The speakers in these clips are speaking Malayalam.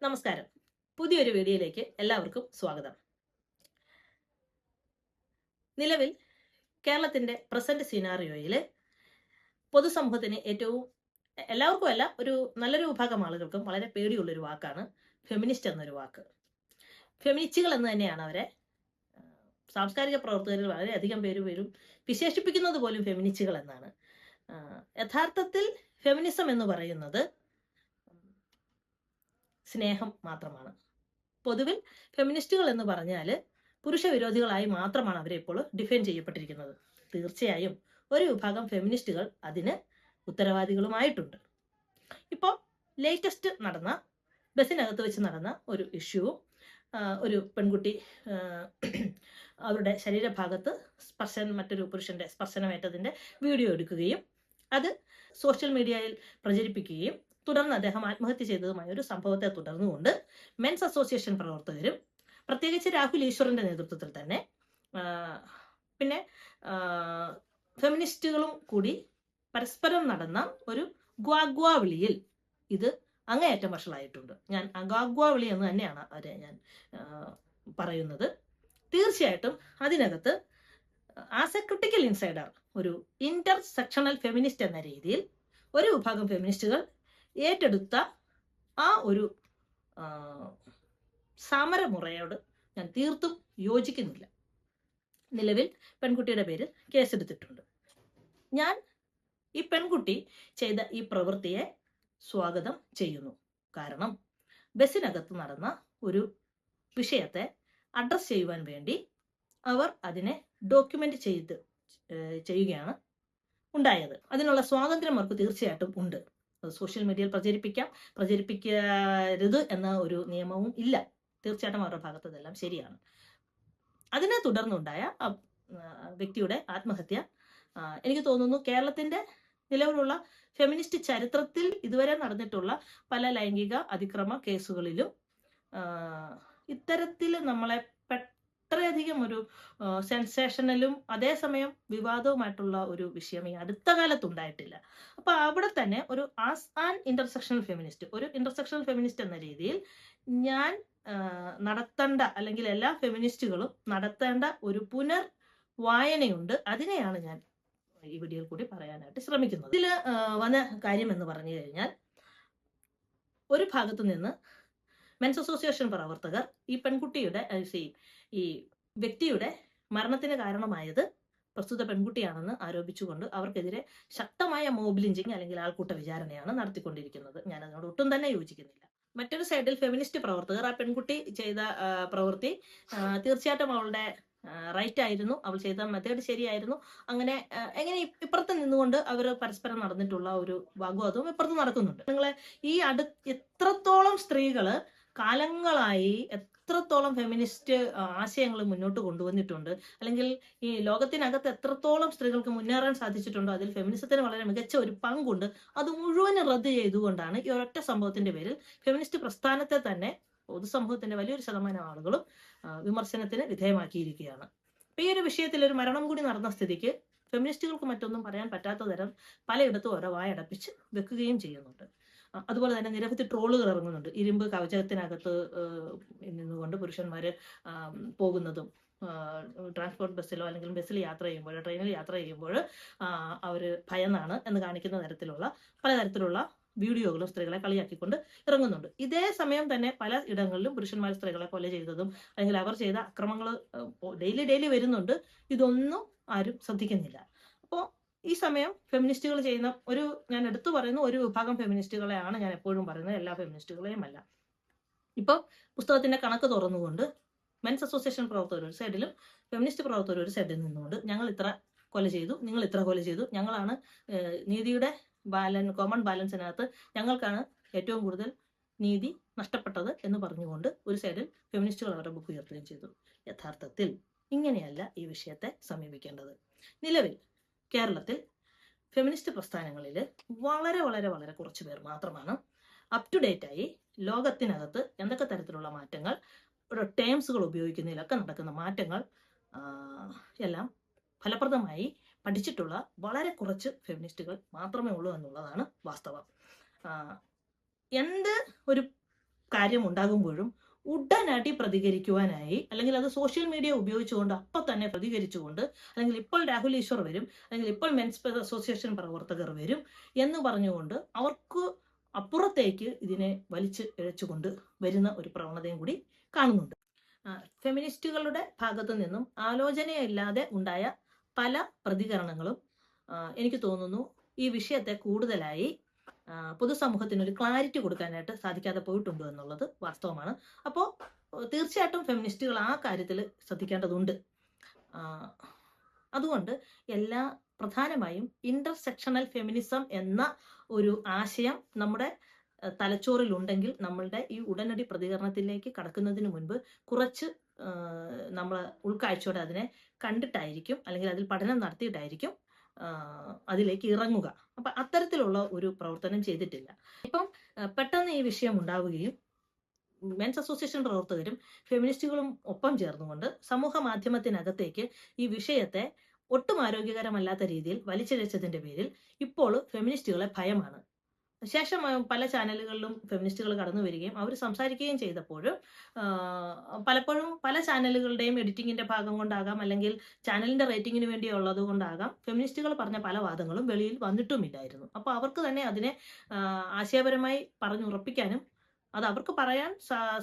നമസ്കാരം. പുതിയൊരു വീഡിയോയിലേക്ക് എല്ലാവർക്കും സ്വാഗതം. നിലവിൽ കേരളത്തിന്റെ പ്രസന്റ് സിനാറിയോയിൽ പൊതുസമൂഹത്തിന് എല്ലാവർക്കും അല്ല, ഒരു നല്ലൊരു വിഭാഗം ആളുകൾക്കും വളരെ പേടിയുള്ളൊരു വാക്കാണ് ഫെമിനിസ്റ്റ് എന്നൊരു വാക്ക്. ഫെമിനിസ്റ്റുകൾ എന്ന് തന്നെയാണ് അവരെ സാംസ്കാരിക പ്രവർത്തകരിൽ വളരെയധികം പേരും വിശേഷിപ്പിക്കുന്നത് പോലും ഫെമിനിസ്റ്റുകൾ എന്നാണ്. യഥാർത്ഥത്തിൽ ഫെമിനിസം എന്ന് പറയുന്നത് സ്നേഹം മാത്രമാണ്. പൊതുവിൽ ഫെമിനിസ്റ്റുകൾ എന്ന് പറഞ്ഞാൽ പുരുഷ വിരോധികളായി മാത്രമാണ് അവരെ ഇപ്പോൾ ഡിഫൈൻ ചെയ്യപ്പെട്ടിരിക്കുന്നത്. തീർച്ചയായും ഒരു വിഭാഗം ഫെമിനിസ്റ്റുകൾ അതിന് ഉത്തരവാദികളുമായിട്ടുണ്ട്. ഇപ്പോൾ ലേറ്റസ്റ്റ് നടന്ന ബസ്സിനകത്ത് വെച്ച് നടന്ന ഒരു ഇഷ്യൂവും ഒരു പെൺകുട്ടി അവരുടെ ശരീരഭാഗത്ത് മറ്റൊരു പുരുഷന്റെ സ്പർശനമേറ്റതിന്റെ വീഡിയോ എടുക്കുകയും അത് സോഷ്യൽ മീഡിയയിൽ പ്രചരിപ്പിക്കുകയും തുടർന്ന് അദ്ദേഹം ആത്മഹത്യ ചെയ്തതുമായ ഒരു സംഭവത്തെ തുടർന്നുകൊണ്ട് മെൻസ് അസോസിയേഷൻ പ്രവർത്തകരും പ്രത്യേകിച്ച് രാഹുൽ ഈശ്വറിന്റെ നേതൃത്വത്തിൽ തന്നെ പിന്നെ ഫെമിനിസ്റ്റുകളും കൂടി പരസ്പരം നടന്ന ഒരു ഗ്വാഗ്വാവിളിയിൽ ഇത് അങ്ങേയറ്റം വഷളായിട്ടുണ്ട്. ഞാൻ ഗ്വാഗ്വാവിളി എന്ന് തന്നെയാണ് അവരെ ഞാൻ പറയുന്നത്. തീർച്ചയായിട്ടും അതിനകത്ത് ആസ് എ ക്രിട്ടിക്കൽ ഇൻസൈഡർ, ഒരു ഇന്റർസെക്ഷണൽ ഫെമിനിസ്റ്റ് എന്ന രീതിയിൽ ഒരു വിഭാഗം ഫെമിനിസ്റ്റുകൾ ഏറ്റെടുത്ത ആ ഒരു സമരമുറയോട് ഞാൻ തീർത്തും യോജിക്കുന്നില്ല. നിലവിൽ പെൺകുട്ടിയുടെ പേരിൽ കേസെടുത്തിട്ടുണ്ട്. ഞാൻ ഈ പെൺകുട്ടി ചെയ്ത ഈ പ്രവൃത്തിയെ സ്വാഗതം ചെയ്യുന്നു. കാരണം ബസ്സിനകത്ത് നടന്ന ഒരു വിഷയത്തെ അഡ്രസ് ചെയ്യുവാൻ വേണ്ടി അവർ അതിനെ ഡോക്യുമെന്റ് ചെയ്യുകയാണ് ഉണ്ടായത്. അതിനുള്ള സ്വാതന്ത്ര്യം അവർക്ക് തീർച്ചയായിട്ടും ഉണ്ട്. സോഷ്യൽ മീഡിയയിൽ പ്രചരിപ്പിക്കരുത് എന്ന ഒരു നിയമവും ഇല്ല. തീർച്ചയായിട്ടും അവരുടെ ഭാഗത്ത് ഇതെല്ലാം ശരിയാണ്. അതിനെ തുടർന്നുണ്ടായ വ്യക്തിയുടെ ആത്മഹത്യ എനിക്ക് തോന്നുന്നു കേരളത്തിന്റെ നിലവിലുള്ള ഫെമിനിസ്റ്റ് ചരിത്രത്തിൽ ഇതുവരെ നടന്നിട്ടുള്ള പല ലൈംഗിക അതിക്രമ കേസുകളിലും ഇത്തരത്തിൽ നമ്മളെ അത്രയധികം ഒരു സെൻസേഷനലും അതേസമയം വിവാദവുമായിട്ടുള്ള ഒരു വിഷയം ഈ അടുത്ത കാലത്ത് ഉണ്ടായിട്ടില്ല. അപ്പൊ അവിടെ തന്നെ ഒരു ആസ് ആൻ ഇന്റർസെക്ഷണൽ ഫെമിനിസ്റ്റ് എന്ന രീതിയിൽ ഞാൻ നടത്തേണ്ട, അല്ലെങ്കിൽ എല്ലാ ഫെമിനിസ്റ്റുകളും നടത്തേണ്ട ഒരു പുനർ വായനയുണ്ട്. അതിനെയാണ് ഞാൻ ഈ വീഡിയോയിൽ കൂടി പറയാനായിട്ട് ശ്രമിക്കുന്നത്. ഇതിൽ വന്ന കാര്യം എന്ന് പറഞ്ഞു കഴിഞ്ഞാൽ, ഒരു ഭാഗത്തു നിന്ന് മെൻസ് അസോസിയേഷൻ പ്രവർത്തകർ ഈ പെൺകുട്ടിയുടെ ഈ വ്യക്തിയുടെ മരണത്തിന് കാരണമായത് പ്രസ്തുത പെൺകുട്ടിയാണെന്ന് ആരോപിച്ചുകൊണ്ട് അവർക്കെതിരെ ശക്തമായ മോബ് ലിഞ്ചിങ് അല്ലെങ്കിൽ ആൾക്കൂട്ട വിചാരണയാണ് നടത്തിക്കൊണ്ടിരിക്കുന്നത്. ഞാൻ അതിനോട് ഒട്ടും തന്നെ യോജിക്കുന്നില്ല. മറ്റൊരു സൈഡിൽ ഫെമിനിസ്റ്റ് പ്രവർത്തകർ ആ പെൺകുട്ടി ചെയ്ത പ്രവൃത്തി തീർച്ചയായിട്ടും അവളുടെ റൈറ്റ് ആയിരുന്നു, അവൾ ചെയ്ത മെത്തേഡ് ശരിയായിരുന്നു, അങ്ങനെ ഇപ്പുറത്ത് നിന്നുകൊണ്ട് അവർ പരസ്പരം നടന്നിട്ടുള്ള ഒരു വാഗ്വാദവും ഇപ്പുറത്ത് നടക്കുന്നുണ്ട്. നിങ്ങളെ എത്രത്തോളം സ്ത്രീകള് കാലങ്ങളായി എത്രത്തോളം ഫെമിനിസ്റ്റ് ആശയങ്ങൾ മുന്നോട്ട് കൊണ്ടുവന്നിട്ടുണ്ട്, അല്ലെങ്കിൽ ഈ ലോകത്തിനകത്ത് എത്രത്തോളം സ്ത്രീകൾക്ക് മുന്നേറാൻ സാധിച്ചിട്ടുണ്ടോ അതിൽ ഫെമിനിസത്തിന് വളരെ മികച്ച ഒരു പങ്കുണ്ട്. അത് മുഴുവനും റദ്ദ് ചെയ്തുകൊണ്ടാണ് ഈ ഒരൊറ്റ സംഭവത്തിന്റെ പേരിൽ ഫെമിനിസ്റ്റ് പ്രസ്ഥാനത്തെ തന്നെ പൊതുസമൂഹത്തിന്റെ വലിയൊരു ശതമാനം ആളുകളും വിമർശനത്തിന് വിധേയമാക്കിയിരിക്കുകയാണ്. അപ്പൊ ഈ ഒരു വിഷയത്തിൽ ഒരു മരണം കൂടി നടന്ന സ്ഥിതിക്ക് ഫെമിനിസ്റ്റുകൾക്ക് മറ്റൊന്നും പറയാൻ പറ്റാത്ത തരം പലയിടത്തും ഓരോ വായടപ്പിച്ച് വെക്കുകയും ചെയ്യുന്നുണ്ട്. അതുപോലെ തന്നെ നിരവധി ട്രോളുകൾ ഇറങ്ങുന്നുണ്ട്. ഇരുമ്പ് കവചത്തിനകത്ത് നിന്നുകൊണ്ട് പുരുഷന്മാര് പോകുന്നതും ട്രാൻസ്പോർട്ട് ബസ്സിലോ അല്ലെങ്കിൽ ബസ്സിൽ യാത്ര ചെയ്യുമ്പോൾ, ട്രെയിനിൽ യാത്ര ചെയ്യുമ്പോൾ അവര് ഭയന്നാണ് എന്ന് കാണിക്കുന്ന തരത്തിലുള്ള പലതരത്തിലുള്ള വീഡിയോകളും സ്ത്രീകളെ കളിയാക്കിക്കൊണ്ട് ഇറങ്ങുന്നുണ്ട്. ഇതേ സമയം തന്നെ പല ഇടങ്ങളിലും പുരുഷന്മാർ സ്ത്രീകളെ കൊല ചെയ്തതും അല്ലെങ്കിൽ അവർ ചെയ്ത അക്രമങ്ങൾ ഡെയിലി വരുന്നുണ്ട്. ഇതൊന്നും ആരും ശ്രദ്ധിക്കുന്നില്ല. അപ്പോൾ ഈ സമയം ഫെമിനിസ്റ്റുകൾ ചെയ്യുന്ന ഞാൻ എടുത്തു പറയുന്ന ഒരു വിഭാഗം ഫെമിനിസ്റ്റുകളെയാണ് ഞാൻ എപ്പോഴും പറയുന്നത്, എല്ലാ ഫെമിനിസ്റ്റുകളെയും അല്ല. ഇപ്പൊ പുസ്തകത്തിന്റെ കണക്ക് തുറന്നുകൊണ്ട് മെൻസ് അസോസിയേഷൻ പ്രവർത്തകർ ഒരു സൈഡിലും ഫെമിനിസ്റ്റ് പ്രവർത്തകർ ഒരു സൈഡിൽ നിന്നുകൊണ്ട് ഞങ്ങൾ ഇത്ര കൊല ചെയ്തു, നിങ്ങൾ ഇത്ര കൊല ചെയ്തു, ഞങ്ങളാണ് നീതിയുടെ കോമൺ ബാലൻസിനകത്ത് ഞങ്ങൾക്കാണ് ഏറ്റവും കൂടുതൽ നീതി നഷ്ടപ്പെട്ടത് എന്ന് പറഞ്ഞുകൊണ്ട് ഒരു സൈഡിൽ ഫെമിനിസ്റ്റുകൾ അവരുടെ ബുക്ക് ഉയർത്തുകയും ചെയ്തു. യഥാർത്ഥത്തിൽ ഇങ്ങനെയല്ല ഈ വിഷയത്തെ സമീപിക്കേണ്ടത്. നിലവിൽ കേരളത്തിൽ ഫെമിനിസ്റ്റ് പ്രസ്ഥാനങ്ങളിൽ വളരെ വളരെ വളരെ കുറച്ചു പേർ മാത്രമാണ് അപ് ടു ഡേറ്റ് ആയി ലോകത്തിനകത്ത് എന്തൊക്കെ തരത്തിലുള്ള മാറ്റങ്ങൾ, ടേംസുകൾ ഉപയോഗിക്കുന്നതിലൊക്കെ നടക്കുന്ന മാറ്റങ്ങൾ എല്ലാം ഫലപ്രദമായി പഠിച്ചിട്ടുള്ള വളരെ കുറച്ച് ഫെമിനിസ്റ്റുകൾ മാത്രമേ ഉള്ളൂ എന്നുള്ളതാണ് വാസ്തവം. എന്ത് ഒരു കാര്യം ഉണ്ടാകുമ്പോഴും ഉടനടി പ്രതികരിക്കുവാനായി, അല്ലെങ്കിൽ അത് സോഷ്യൽ മീഡിയ ഉപയോഗിച്ചുകൊണ്ട് അപ്പം തന്നെ പ്രതികരിച്ചുകൊണ്ട്, അല്ലെങ്കിൽ ഇപ്പോൾ രാഹുൽ ഈശ്വർ വരും, അല്ലെങ്കിൽ ഇപ്പോൾ മെൻസ് അസോസിയേഷൻ പ്രവർത്തകർ വരും എന്ന് പറഞ്ഞുകൊണ്ട് അവർക്ക് അപ്പുറത്തേക്ക് ഇതിനെ വലിച്ച് ഇഴച്ചുകൊണ്ട് വരുന്ന ഒരു പ്രവണതയും കൂടി കാണുന്നുണ്ട്. ഫെമിനിസ്റ്റുകളുടെ ഭാഗത്തു നിന്നും ആലോചനയില്ലാതെ ഉണ്ടായ പല പ്രതികരണങ്ങളും എനിക്ക് തോന്നുന്നു ഈ വിഷയത്തെ കൂടുതലായി പൊതുസമൂഹത്തിന് ഒരു ക്ലാരിറ്റി കൊടുക്കാനായിട്ട് സാധിക്കാതെ പോയിട്ടുണ്ട് എന്നുള്ളത് വാസ്തവമാണ്. അപ്പോൾ തീർച്ചയായിട്ടും ഫെമിനിസ്റ്റുകൾ ആ കാര്യത്തിൽ ശ്രദ്ധിക്കേണ്ടതുണ്ട്. അതുകൊണ്ട് പ്രധാനമായും ഇന്റർസെക്ഷണൽ ഫെമിനിസം എന്ന ഒരു ആശയം നമ്മുടെ തലച്ചോറിലുണ്ടെങ്കിൽ നമ്മളുടെ ഈ ഉടനടി പ്രതികരണത്തിലേക്ക് കടക്കുന്നതിന് മുൻപ് കുറച്ച് നമ്മൾ ഉൾക്കാഴ്ചയോടെ അതിനെ കണ്ടിട്ടായിരിക്കും, അല്ലെങ്കിൽ അതിൽ പഠനം നടത്തിയിട്ടായിരിക്കും അതിലേക്ക് ഇറങ്ങുക. അപ്പൊ അത്തരത്തിലുള്ള ഒരു പ്രവർത്തനം ചെയ്തിട്ടില്ല. ഇപ്പം പെട്ടെന്ന് ഈ വിഷയം ഉണ്ടാവുകയും മെൻസ് അസോസിയേഷൻ പ്രവർത്തകരും ഫെമിനിസ്റ്റുകളും ഒപ്പം ചേർന്നുകൊണ്ട് സമൂഹ മാധ്യമത്തിനകത്തേക്ക് ഈ വിഷയത്തെ ഒട്ടും ആരോഗ്യകരമല്ലാത്ത രീതിയിൽ വലിച്ചിഴച്ചതിന്റെ പേരിൽ ഇപ്പോൾ ഫെമിനിസ്റ്റുകളെ ഭയമാണ്. ശേഷം പല ചാനലുകളിലും ഫെമിനിസ്റ്റുകൾ കടന്നു വരികയും അവർ സംസാരിക്കുകയും ചെയ്തപ്പോഴും പലപ്പോഴും പല ചാനലുകളുടെയും എഡിറ്റിങ്ങിന്റെ ഭാഗം കൊണ്ടാകാം, അല്ലെങ്കിൽ ചാനലിന്റെ റേറ്റിങ്ങിന് വേണ്ടിയുള്ളത് കൊണ്ടാകാം, ഫെമിനിസ്റ്റുകൾ പറഞ്ഞ പല വാദങ്ങളും വെളിയിൽ വന്നിട്ടുമില്ലായിരുന്നു. അപ്പോൾ അവർക്ക് തന്നെ അതിനെ ആശയപരമായി പറഞ്ഞുറപ്പിക്കാനും അത് അവർക്ക് പറയാൻ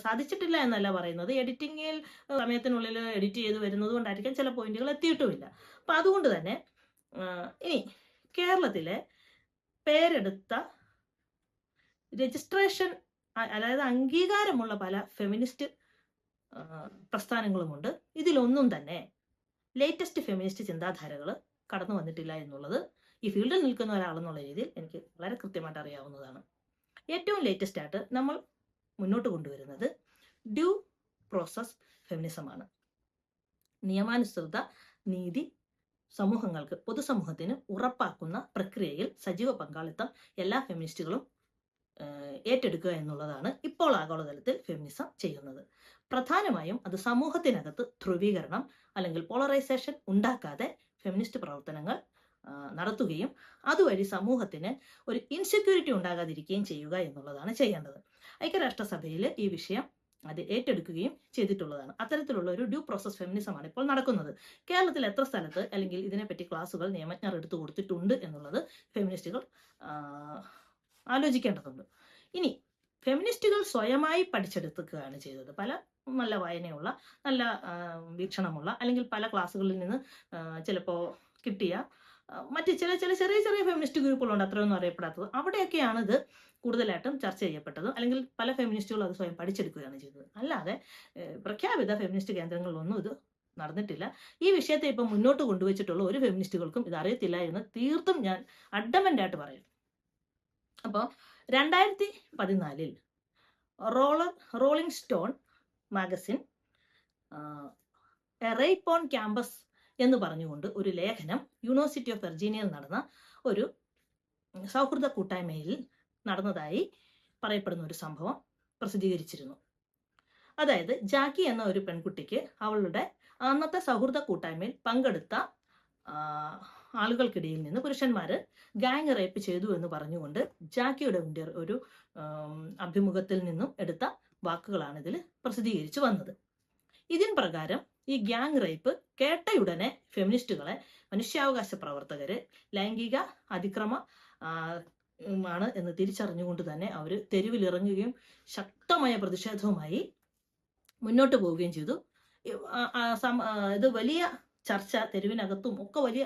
സാധിച്ചിട്ടില്ല എന്നല്ല പറയുന്നത്, എഡിറ്റിങ്ങിൽ സമയത്തിനുള്ളിൽ എഡിറ്റ് ചെയ്ത് വരുന്നത് കൊണ്ടായിരിക്കും ചില പോയിന്റുകൾ എത്തിയിട്ടുമില്ല. അപ്പൊ അതുകൊണ്ട് തന്നെ ഇനി കേരളത്തിലെ പേരെടുത്ത രജിസ്ട്രേഷൻ, അതായത് അംഗീകാരമുള്ള പല ഫെമിനിസ്റ്റ് പ്രസ്ഥാനങ്ങളുമുണ്ട്. ഇതിലൊന്നും തന്നെ ലേറ്റസ്റ്റ് ഫെമിനിസ്റ്റ് ചിന്താധാരകൾ കടന്നു വന്നിട്ടില്ല എന്നുള്ളത് ഈ ഫീൽഡിൽ നിൽക്കുന്ന ഒരാളെന്നുള്ള രീതിയിൽ എനിക്ക് വളരെ കൃത്യമായിട്ട് അറിയാവുന്നതാണ്. ഏറ്റവും ലേറ്റസ്റ്റ് ആയിട്ട് നമ്മൾ മുന്നോട്ട് കൊണ്ടുവരുന്നത് ഡ്യൂ പ്രോസസ് ഫെമിനിസമാണ്. നിയമാനുസൃത നീതി സമൂഹങ്ങൾക്ക്, പൊതുസമൂഹത്തിന് ഉറപ്പാക്കുന്ന പ്രക്രിയയിൽ സജീവ പങ്കാളിത്തം എല്ലാ ഫെമിനിസ്റ്റുകളും ഏറ്റെടുക്കുക എന്നുള്ളതാണ് ഇപ്പോൾ ആഗോളതലത്തിൽ ഫെമിനിസം ചെയ്യുന്നത്. പ്രധാനമായും അത് സമൂഹത്തിനകത്ത് ധ്രുവീകരണം അല്ലെങ്കിൽ പോളറൈസേഷൻ ഉണ്ടാക്കാതെ ഫെമിനിസ്റ്റ് പ്രവർത്തനങ്ങൾ നടത്തുകയും അതുവഴി സമൂഹത്തിന് ഒരു ഇൻസെക്യൂരിറ്റി ഉണ്ടാകാതിരിക്കുകയും ചെയ്യുക എന്നുള്ളതാണ് ചെയ്യേണ്ടത്. ഐക്യരാഷ്ട്രസഭയിൽ ഈ വിഷയം അത് ഏറ്റെടുക്കുകയും ചെയ്തിട്ടുള്ളതാണ്. അത്തരത്തിലുള്ള ഒരു ഡ്യൂ പ്രോസസ് ഫെമിനിസമാണ് ഇപ്പോൾ നടക്കുന്നത്. കേരളത്തിൽ എത്ര സ്ഥലത്ത് അല്ലെങ്കിൽ ഇതിനെപ്പറ്റി ക്ലാസുകൾ നിയമജ്ഞർ എടുത്തു കൊടുത്തിട്ടുണ്ട് എന്നുള്ളത് ഫെമിനിസ്റ്റുകൾ ആലോചിക്കേണ്ടതുണ്ട്. ഇനി ഫെമിനിസ്റ്റുകൾ സ്വയമായി പഠിച്ചെടുക്കുകയാണ് ചെയ്തത്. പല നല്ല വായനയുള്ള, നല്ല വീക്ഷണമുള്ള, അല്ലെങ്കിൽ പല ക്ലാസ്സുകളിൽ നിന്ന് ചിലപ്പോൾ കിട്ടിയ മറ്റ് ചില ചെറിയ ഫെമിനിസ്റ്റ് ഗ്രൂപ്പുകളുണ്ട്, അത്രയൊന്നും അറിയപ്പെടാത്തത്. അവിടെയൊക്കെയാണ് ഇത് കൂടുതലായിട്ടും ചർച്ച ചെയ്യപ്പെട്ടത്, അല്ലെങ്കിൽ പല ഫെമിനിസ്റ്റുകളും അത് സ്വയം പഠിച്ചെടുക്കുകയാണ് ചെയ്തത്. അല്ലാതെ പ്രഖ്യാപിത ഫെമിനിസ്റ്റ് കേന്ദ്രങ്ങളിലൊന്നും ഇത് നടന്നിട്ടില്ല. ഈ വിഷയത്തെ ഇപ്പം മുന്നോട്ട് കൊണ്ടുവച്ചിട്ടുള്ള ഒരു ഫെമിനിസ്റ്റുകൾക്കും ഇത് അറിയത്തില്ല എന്ന് തീർത്തും ഞാൻ അഡ്ഡമന്റ് ആയിട്ട് പറയും. അപ്പോൾ 2014 rolling stone magazine rape on campus എന്ന് പറഞ്ഞുകൊണ്ട് ഒരു ലേഖനം യൂണിവേഴ്സിറ്റി ഓഫ് വെർജീനിയയിൽ നടന്ന ഒരു സൗഹൃദ കൂട്ടായ്മയിൽ നടന്നതായി പറയപ്പെടുന്ന ഒരു സംഭവം പ്രസിദ്ധീകരിച്ചിരുന്നു. അതായത് ജാക്കി എന്ന ഒരു പെൺകുട്ടിക്ക് അവളുടെ അന്നത്തെ സൗഹൃദ കൂട്ടായ്മയിൽ പങ്കെടുത്ത ആളുകൾക്കിടയിൽ നിന്ന് പുരുഷന്മാര് ഗാങ് റേപ്പ് ചെയ്തു എന്ന് പറഞ്ഞുകൊണ്ട് ജാക്കിയുടെ ഒരു അഭിമുഖത്തിൽ നിന്നും എടുത്ത വാക്കുകളാണ് ഇതിൽ പ്രസിദ്ധീകരിച്ചു വന്നത്. ഇതിൻ പ്രകാരം ഈ ഗ്യാങ് റേപ്പ് കേട്ടയുടനെ ഫെമിനിസ്റ്റുകളെ, മനുഷ്യാവകാശ പ്രവർത്തകര് ലൈംഗിക അതിക്രമ ആണ് എന്ന് തിരിച്ചറിഞ്ഞുകൊണ്ട് തന്നെ അവർ തെരുവിലിറങ്ങുകയും ശക്തമായ പ്രതിഷേധവുമായി മുന്നോട്ട് പോവുകയും ചെയ്തു. ഇത് വലിയ ചർച്ച, തെരുവിനകത്തും ഒക്കെ വലിയ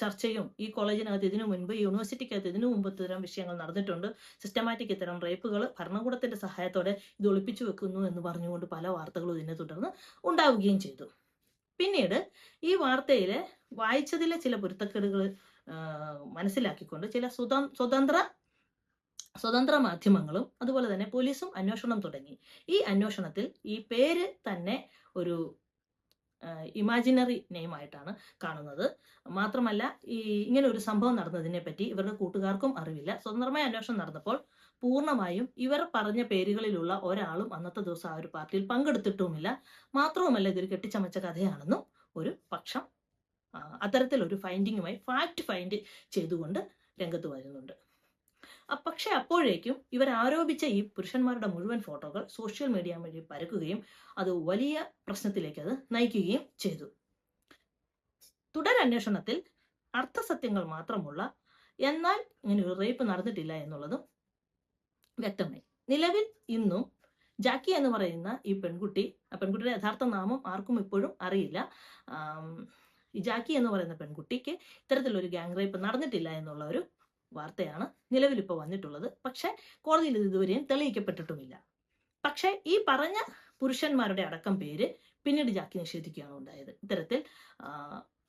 ചർച്ചയും ഈ കോളേജിനകത്ത് ഇതിനു മുൻപ്, യൂണിവേഴ്സിറ്റിക്കകത്ത് ഇതിനു മുമ്പ് ഇത്തരം വിഷയങ്ങൾ നടന്നിട്ടുണ്ട്. സിസ്റ്റമാറ്റിക് ഇത്തരം റേപ്പുകൾ ഭരണകൂടത്തിന്റെ സഹായത്തോടെ ഇത് ഒളിപ്പിച്ചു വെക്കുന്നു എന്ന് പറഞ്ഞുകൊണ്ട് പല വാർത്തകളും ഇതിനെ തുടർന്ന് ഉണ്ടാവുകയും ചെയ്തു. പിന്നീട് ഈ വാർത്തയിൽ വായിച്ചതിലെ ചില പൊരുത്തക്കേടുകൾ മനസ്സിലാക്കിക്കൊണ്ട് ചില സ്വതന്ത്ര മാധ്യമങ്ങളും അതുപോലെ തന്നെ പോലീസും അന്വേഷണം തുടങ്ങി. ഈ അന്വേഷണത്തിൽ ഈ പേര് തന്നെ ഒരു ഇമാജിനറി നെയിം ആയിട്ടാണ് കാണുന്നത്. മാത്രമല്ല ഇങ്ങനെ ഒരു സംഭവം നടന്നതിനെ പറ്റി ഇവരുടെ കൂട്ടുകാർക്കും അറിവില്ല. സ്വതന്ത്രമായ അന്വേഷണം നടന്നപ്പോൾ പൂർണ്ണമായും ഇവർ പറഞ്ഞ പേരുകളിലുള്ള ഒരാളും അന്നത്തെ ദിവസം ആ ഒരു പാർട്ടിയിൽ പങ്കെടുത്തിട്ടുമില്ല. മാത്രവുമല്ല ഇതൊരു കെട്ടിച്ചമച്ച കഥയാണെന്നും ഒരു പക്ഷം അത്തരത്തിലൊരു ഫൈൻഡിങ്ങുമായി ഫാക്ട് ഫൈൻഡ് ചെയ്തുകൊണ്ട് രംഗത്ത് വരുന്നുണ്ട്. പക്ഷെ അപ്പോഴേക്കും ഇവർ ആരോപിച്ച ഈ പുരുഷന്മാരുടെ മുഴുവൻ ഫോട്ടോകൾ സോഷ്യൽ മീഡിയ വഴി പരക്കുകയും അത് വലിയ പ്രശ്നത്തിലേക്ക് അത് നയിക്കുകയും ചെയ്തു. തുടരന്വേഷണത്തിൽ അർത്ഥസത്യങ്ങൾ മാത്രമുള്ള, എന്നാൽ ഇങ്ങനെ ഒരു റേപ്പ് നടന്നിട്ടില്ല എന്നുള്ളതും വ്യക്തമായി. നിലവിൽ ഇന്നും ജാക്കി എന്ന് പറയുന്ന ഈ പെൺകുട്ടി, ആ പെൺകുട്ടിയുടെ യഥാർത്ഥ നാമം ആർക്കും ഇപ്പോഴും അറിയില്ല. ഈ ജാക്കി എന്ന് പറയുന്ന പെൺകുട്ടിക്ക് ഇത്തരത്തിലൊരു ഗ്യാങ് റേപ്പ് നടന്നിട്ടില്ല എന്നുള്ള ഒരു വാർത്തയാണ് നിലവിൽ ഇപ്പോൾ വന്നിട്ടുള്ളത്. പക്ഷെ കോടതിയിൽ ഇത് ഇതുവരെയും തെളിയിക്കപ്പെട്ടിട്ടുമില്ല. പക്ഷെ ഈ പറഞ്ഞ പുരുഷന്മാരുടെ അടക്കം പേര് പിന്നീട് ജാക്കി നിഷേധിക്കുകയാണ് ഉണ്ടായത്. ഇത്തരത്തിൽ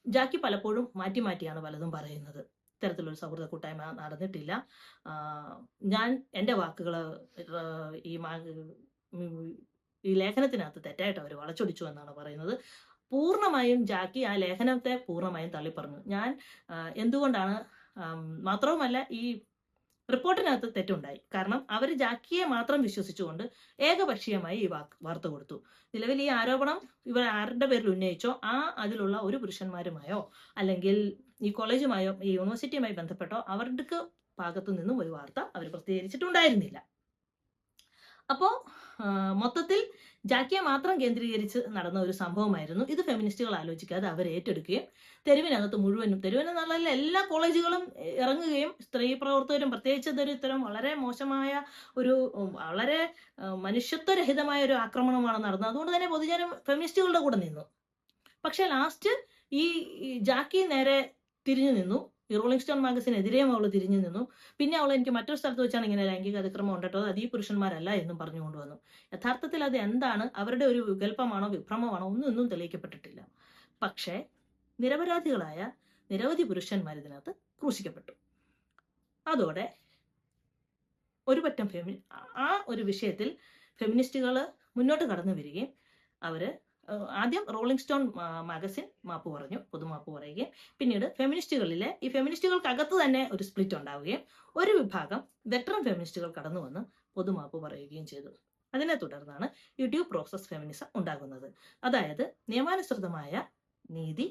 ജാക്കി പലപ്പോഴും മാറ്റി മാറ്റിയാണ് പലതും പറയുന്നത്. ഇത്തരത്തിലൊരു സൗഹൃദ കൂട്ടായ്മ നടന്നിട്ടില്ല, ഞാൻ എൻ്റെ വാക്കുകൾ ഈ ലേഖനത്തിനകത്ത് തെറ്റായിട്ട് അവർ വളച്ചൊടിച്ചു എന്നാണ് പറയുന്നത്. പൂർണ്ണമായും ജാക്കി ആ ലേഖനത്തെ പൂർണ്ണമായും തള്ളിപ്പറഞ്ഞു. ഞാൻ എന്തുകൊണ്ടാണ്, മാത്രവുമല്ല ഈ റിപ്പോർട്ടിനകത്ത് തെറ്റുണ്ടായി. കാരണം അവർ ജാക്കിയെ മാത്രം വിശ്വസിച്ചുകൊണ്ട് ഏകപക്ഷീയമായി ഈ വാർത്ത കൊടുത്തു. നിലവിൽ ഈ ആരോപണം ഇവർ ആരുടെ പേരിൽ ഉന്നയിച്ചോ അതിലുള്ള ഒരു പുരുഷന്മാരുമായോ അല്ലെങ്കിൽ ഈ കോളേജുമായോ ഈ യൂണിവേഴ്സിറ്റിയുമായി ബന്ധപ്പെട്ടോ അവർക്ക് ഭാഗത്തു നിന്നും ഒരു വാർത്ത അവർ പ്രസിദ്ധീകരിച്ചിട്ടുണ്ടായിരുന്നില്ല. അപ്പോ മൊത്തത്തിൽ ജാക്കിയെ മാത്രം കേന്ദ്രീകരിച്ച് നടന്ന ഒരു സംഭവമായിരുന്നു ഇത്. ഫെമിനിസ്റ്റുകൾ ആലോചിക്കാതെ അവർ ഏറ്റെടുക്കുകയും തെരുവിനകത്ത് മുഴുവനും, തെരുവിനെന്നുള്ള എല്ലാ കോളേജുകളും ഇറങ്ങുകയും സ്ത്രീ പ്രവർത്തകരും പ്രത്യേകിച്ച് ഇത്തരം വളരെ മോശമായ ഒരു വളരെ മനുഷ്യത്വരഹിതമായ ഒരു ആക്രമണമാണ് നടന്നത്. അതുകൊണ്ട് തന്നെ പൊതുജനം ഫെമിനിസ്റ്റുകളുടെ കൂടെ നിന്നു. പക്ഷെ ലാസ്റ്റ് ഈ ജാക്കി നേരെ തിരിഞ്ഞു നിന്നു. ഈ റോളിംഗ് സ്റ്റോൺ മാഗസിനെതിരെയും അവൾ തിരിഞ്ഞു നിന്നു. പിന്നെ അവൾ എനിക്ക് മറ്റൊരു സ്ഥലത്ത് വെച്ചാണ് ഇങ്ങനെ ലൈംഗിക അതിക്രമം ഉണ്ടോ, അത് ഈ പുരുഷന്മാരല്ല എന്നും പറഞ്ഞു കൊണ്ടുവന്നു. യഥാർത്ഥത്തിൽ അത് എന്താണ്, അവരുടെ ഒരു വികല്പമാണോ വിഭ്രമമാണോ ഒന്നും തെളിയിക്കപ്പെട്ടിട്ടില്ല. പക്ഷേ നിരപരാധികളായ നിരവധി പുരുഷന്മാർ ഇതിനകത്ത് ക്രൂശിക്കപ്പെട്ടു. അതോടെ ഒരു പറ്റം ആ ഒരു വിഷയത്തിൽ ഫെമിനിസ്റ്റുകൾ മുന്നോട്ട് കടന്നു വരികയും അവര് ആദ്യം റോളിംഗ് സ്റ്റോൺ മാഗസിൻ മാപ്പ് പറഞ്ഞു, പൊതുമാപ്പ് പറയുകയും പിന്നീട് ഈ ഫെമിനിസ്റ്റുകൾക്കകത്ത് തന്നെ ഒരു സ്പ്ലിറ്റ് ഉണ്ടാവുകയും ഒരു വിഭാഗം വെറ്ററൻ ഫെമിനിസ്റ്റുകൾ കടന്നു വന്ന് പൊതുമാപ്പ് പറയുകയും ചെയ്തു. അതിനെ തുടർന്നാണ് ഈ ഡ്യൂ പ്രോസസ് ഫെമിനിസം ഉണ്ടാകുന്നത്. അതായത് നിയമാനുസൃതമായ നീതി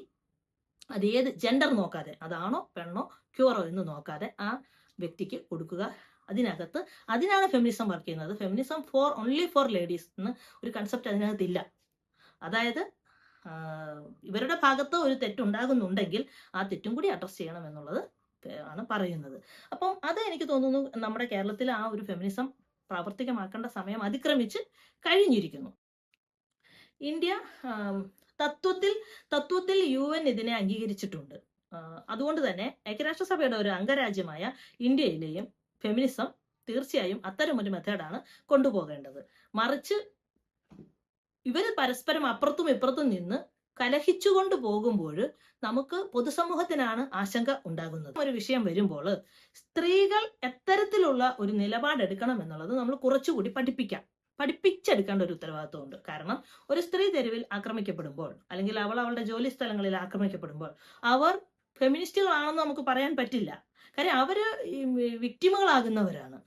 അത് ഏത് ജെൻഡർ നോക്കാതെ, അതാണോ പെണ്ണോ ക്യൂറോ എന്ന് നോക്കാതെ ആ വ്യക്തിക്ക് കൊടുക്കുക. അതിനാണ് ഫെമിനിസം വർക്ക് ചെയ്യുന്നത്. ഫെമിനിസം ഓൺലി ഫോർ ലേഡീസ് എന്ന് ഒരു കൺസെപ്റ്റ് അതിനകത്തില്ല. അതായത് ഇവരുടെ ഭാഗത്ത് ഒരു തെറ്റുണ്ടാകുന്നുണ്ടെങ്കിൽ ആ തെറ്റും കൂടി അഡ്രസ് ചെയ്യണം എന്നുള്ളത് ആണ് പറയുന്നത്. അപ്പം അത് എനിക്ക് തോന്നുന്നു നമ്മുടെ കേരളത്തിൽ ആ ഒരു ഫെമിനിസം പ്രാവർത്തികമാക്കേണ്ട സമയം അതിക്രമിച്ച് കഴിഞ്ഞിരിക്കുന്നു. ഇന്ത്യ തത്വത്തിൽ UN ഇതിനെ അംഗീകരിച്ചിട്ടുണ്ട്. അതുകൊണ്ട് തന്നെ ഐക്യരാഷ്ട്രസഭയുടെ ഒരു അംഗരാജ്യമായ ഇന്ത്യയിലെയും ഫെമിനിസം തീർച്ചയായും അത്തരമൊരു മെത്തേഡാണ് കൊണ്ടുപോകേണ്ടത്. മറിച്ച് ഇവർ പരസ്പരം അപ്പുറത്തും ഇപ്പുറത്തും നിന്ന് കലഹിച്ചുകൊണ്ട് പോകുമ്പോൾ നമുക്ക് പൊതുസമൂഹത്തിനാണ് ആശങ്ക ഉണ്ടാകുന്നത്. ഒരു വിഷയം വരുമ്പോൾ സ്ത്രീകൾ എത്തരത്തിലുള്ള ഒരു നിലപാടെടുക്കണം എന്നുള്ളത് നമ്മൾ കുറച്ചുകൂടി പഠിപ്പിച്ചെടുക്കേണ്ട ഒരു ഉത്തരവാദിത്വമുണ്ട്. കാരണം ഒരു സ്ത്രീ തെരുവിൽ ആക്രമിക്കപ്പെടുമ്പോൾ അല്ലെങ്കിൽ അവളുടെ ജോലി സ്ഥലങ്ങളിൽ ആക്രമിക്കപ്പെടുമ്പോൾ അവർ ഫെമിനിസ്റ്റുകളാണെന്ന് നമുക്ക് പറയാൻ പറ്റില്ല. കാര്യം അവര് വിക്ടിമുകളാകുന്നവരാണ്.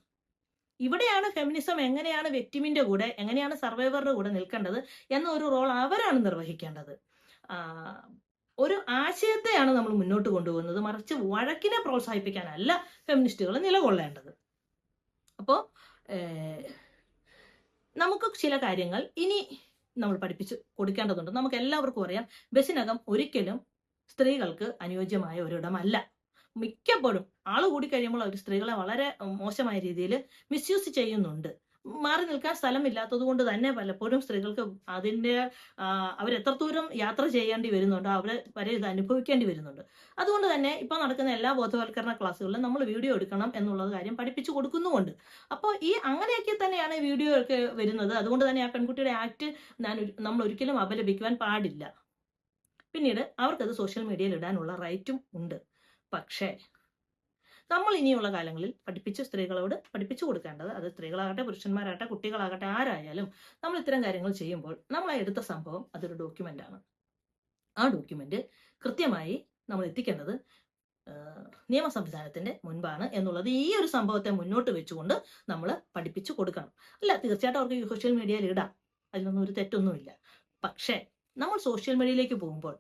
ഇവിടെയാണ് ഫെമിനിസം എങ്ങനെയാണ് വിക്ടിമിന്റെ കൂടെ, എങ്ങനെയാണ് സർവൈവറുടെ കൂടെ നിൽക്കേണ്ടത് എന്ന ഒരു റോൾ അവരാണ് നിർവഹിക്കേണ്ടത്. ഒരു ആശയത്തെയാണ് നമ്മൾ മുന്നോട്ട് കൊണ്ടുപോകുന്നത്, മറിച്ച് വഴക്കിനെ പ്രോത്സാഹിപ്പിക്കാനല്ല ഫെമിനിസ്റ്റുകൾ നിലകൊള്ളേണ്ടത്. അപ്പോൾ നമുക്ക് ചില കാര്യങ്ങൾ ഇനി നമ്മൾ പഠിപ്പിച്ച് കൊടുക്കേണ്ടതുണ്ട്. നമുക്ക് എല്ലാവർക്കും അറിയാം, ബസ്സിനകം ഒരിക്കലും സ്ത്രീകൾക്ക് അനുയോജ്യമായ ഒരിടമല്ല. മിക്കപ്പോഴും ആള് കൂടി കഴിയുമ്പോൾ അവർ സ്ത്രീകളെ വളരെ മോശമായ രീതിയിൽ മിസ്യൂസ് ചെയ്യുന്നുണ്ട്. മാറി നിൽക്കാൻ സ്ഥലമില്ലാത്തത് കൊണ്ട് തന്നെ പലപ്പോഴും സ്ത്രീകൾക്ക് അവരെത്രത്തോളം യാത്ര ചെയ്യേണ്ടി വരുന്നുണ്ട്, അവരെ വരെ ഇത് അനുഭവിക്കേണ്ടി വരുന്നുണ്ട്. അതുകൊണ്ട് തന്നെ ഇപ്പൊ നടക്കുന്ന എല്ലാ ബോധവൽക്കരണ ക്ലാസ്സുകളിലും നമ്മൾ വീഡിയോ എടുക്കണം എന്നുള്ളത് കാര്യം പഠിപ്പിച്ചു കൊടുക്കുന്നുമുണ്ട്. അപ്പോൾ അങ്ങനെയൊക്കെ തന്നെയാണ് വീഡിയോ ഒക്കെ വരുന്നത്. അതുകൊണ്ട് തന്നെ ആ പെൺകുട്ടിയുടെ ആക്ട് നമ്മൾ ഒരിക്കലും അപലപിക്കുവാൻ പാടില്ല. പിന്നീട് അവർക്കത് സോഷ്യൽ മീഡിയയിൽ ഇടാനുള്ള റൈറ്റും ഉണ്ട്. പക്ഷേ നമ്മൾ ഇനിയുള്ള കാലങ്ങളിൽ സ്ത്രീകളോട് പഠിപ്പിച്ചു കൊടുക്കേണ്ടത്, അത് സ്ത്രീകളാകട്ടെ പുരുഷന്മാരാകട്ടെ കുട്ടികളാകട്ടെ ആരായാലും നമ്മൾ ഇത്തരം കാര്യങ്ങൾ ചെയ്യുമ്പോൾ നമ്മൾ എടുത്ത സംഭവം അതൊരു ഡോക്യുമെന്റ് ആണ്. ആ ഡോക്യുമെന്റ് കൃത്യമായി നമ്മൾ എത്തിക്കേണ്ടത് നിയമ സംവിധാനത്തിന്റെ മുൻപാണ് എന്നുള്ളത് ഈ ഒരു സംഭവത്തെ മുന്നോട്ട് വെച്ചുകൊണ്ട് നമ്മൾ പഠിപ്പിച്ചു കൊടുക്കണം. അല്ല, തീർച്ചയായിട്ടും അവർക്ക് സോഷ്യൽ മീഡിയയിൽ ഇടാം, അതിനൊന്നും ഒരു തെറ്റൊന്നുമില്ല. പക്ഷേ നമ്മൾ സോഷ്യൽ മീഡിയയിലേക്ക് പോകുമ്പോൾ